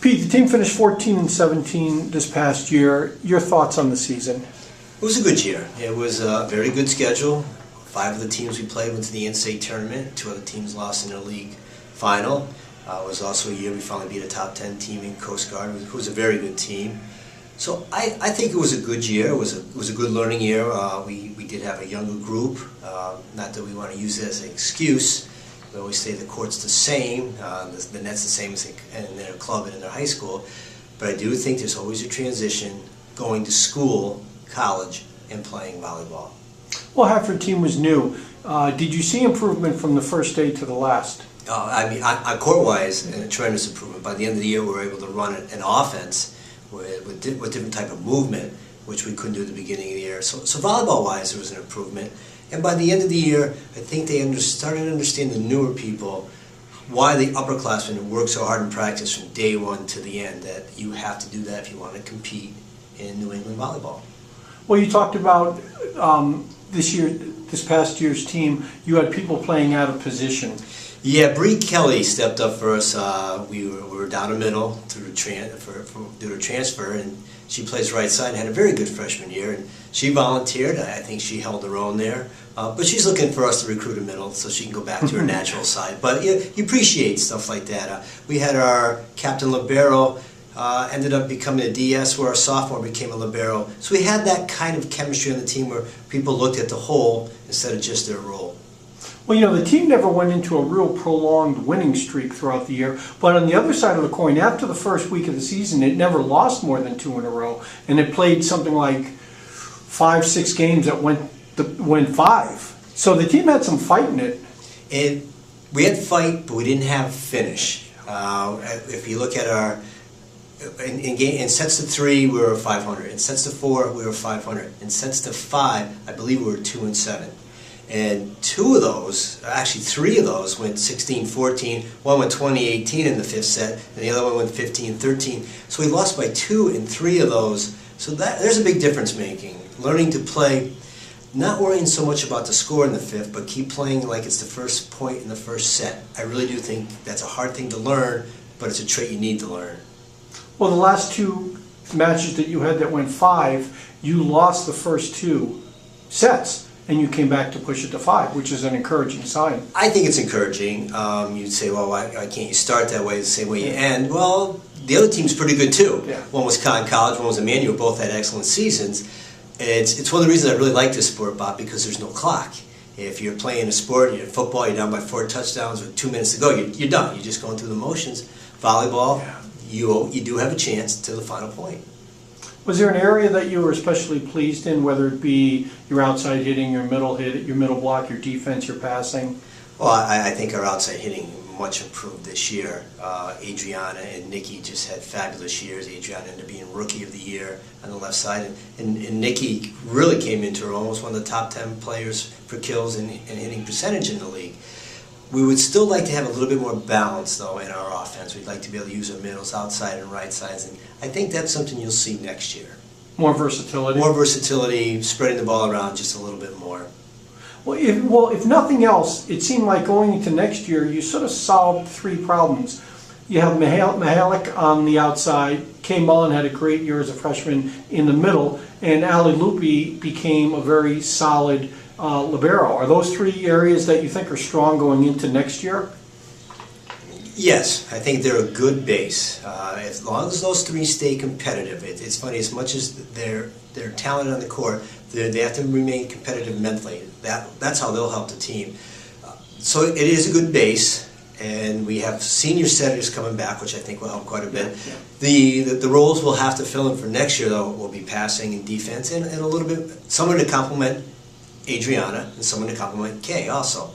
Pete, the team finished 14-17 this past year. Your thoughts on the season? It was a good year. It was a very good schedule. 5 of the teams we played went to the NCAA tournament. 2 other teams lost in their league final. It was also a year we finally beat a top 10 team in Coast Guard, who was a very good team. So I think it was a good year. It was a good learning year. We did have a younger group. Not that we want to use it as an excuse. We always say the court's the same, the net's the same as in their club and in their high school. But I do think there's always a transition going to school, college, and playing volleyball. Well, half your team was new. Did you see improvement from the first day to the last? I mean, on court-wise, a tremendous improvement. By the end of the year, we were able to run an offense with different type of movement, which we couldn't do at the beginning of the year. So volleyball-wise, there was an improvement. And by the end of the year, I think they started to understand, the newer people, why the upperclassmen work so hard in practice from day one to the end, that you have to do that if you want to compete in New England volleyball. Well, you talked about this past year's team, you had people playing out of position. Yeah, Bree Kelly stepped up for us. We were down the middle due to transfer, and she plays right side and had a very good freshman year. And she volunteered. I think she held her own there. But she's looking for us to recruit a middle so she can go back to her natural side. But you appreciate stuff like that. We had our captain libero ended up becoming a DS, where our sophomore became a libero. So we had that kind of chemistry on the team where people looked at the whole instead of just their role. Well, you know, the team never went into a real prolonged winning streak throughout the year, but on the other side of the coin, after the first week of the season, it never lost more than 2 in a row, and it played something like 5-6 games that went 5. So the team had some fight in it. We had fight, but we didn't have finish. If you look at our in sets to 3, we were 500. In sets to 4, we were 500. In sets to 5, I believe we were 2-7. And 2 of those, actually 3 of those, went 16-14. One went 20-18 in the 5th set, and the other one went 15-13. So we lost by 2 in 3 of those. So there's a big difference making. Learning to play, not worrying so much about the score in the 5th, but keep playing like it's the first point in the first set. I really do think that's a hard thing to learn, but it's a trait you need to learn. Well, the last 2 matches that you had that went 5, you lost the first 2 sets. And you came back to push it to 5, which is an encouraging sign. I think it's encouraging. You'd say, well, why can't you start that way, the same way you end? Well, the other team's pretty good too. Yeah. One was College, one was Emmanuel. Both had excellent seasons. It's one of the reasons I really like this sport, Bob, because there's no clock. If you're playing a sport, you're in football, you're down by 4 touchdowns with 2 minutes to go, you're done. You're just going through the motions. Volleyball, yeah, you do have a chance to the final point. Was there an area that you were especially pleased in, whether it be your outside hitting, your middle hit, your middle block, your defense, your passing? Well, I think our outside hitting much improved this year. Adriana and Nikki just had fabulous years. Adriana ended up being Rookie of the Year on the left side, and Nikki really came into her own, was one of the top 10 players for kills and hitting percentage in the league. We would still like to have a little bit more balance, though, in our offense. We'd like to be able to use our middles, outside and right sides, and I think that's something you'll see next year. More versatility? More versatility, spreading the ball around just a little bit more. Well, if nothing else, it seemed like going into next year, you sort of solved 3 problems. You have Mihalik on the outside, Kay Mullen had a great year as a freshman in the middle, and Ali Lupi became a very solid libero. Are those 3 areas that you think are strong going into next year? Yes, I think they're a good base. As long as those 3 stay competitive, it's funny, as much as they're talented on the court, they have to remain competitive mentally. That's how they'll help the team. So it is a good base, and we have senior setters coming back, which I think will help quite a bit. Yeah. The roles we'll have to fill in for next year, though, will be passing and defense, and a little bit, someone to complement Adriana and someone to complement Kay also.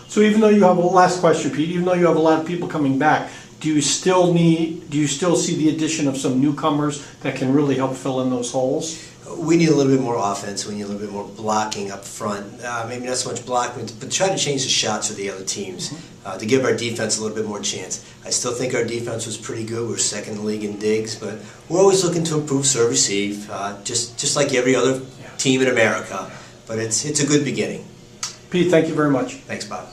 So even though you have last question, Pete, even though you have a lot of people coming back, do you still see the addition of some newcomers that can really help fill in those holes? We need a little bit more offense. We need a little bit more blocking up front. Maybe not so much blocking, but try to change the shots of the other teams to give our defense a little bit more chance. I still think our defense was pretty good. We're second in the league in digs, but we're always looking to improve serve receive, just like every other team in America. But it's a good beginning. Pete, thank you very much. Thanks, Bob.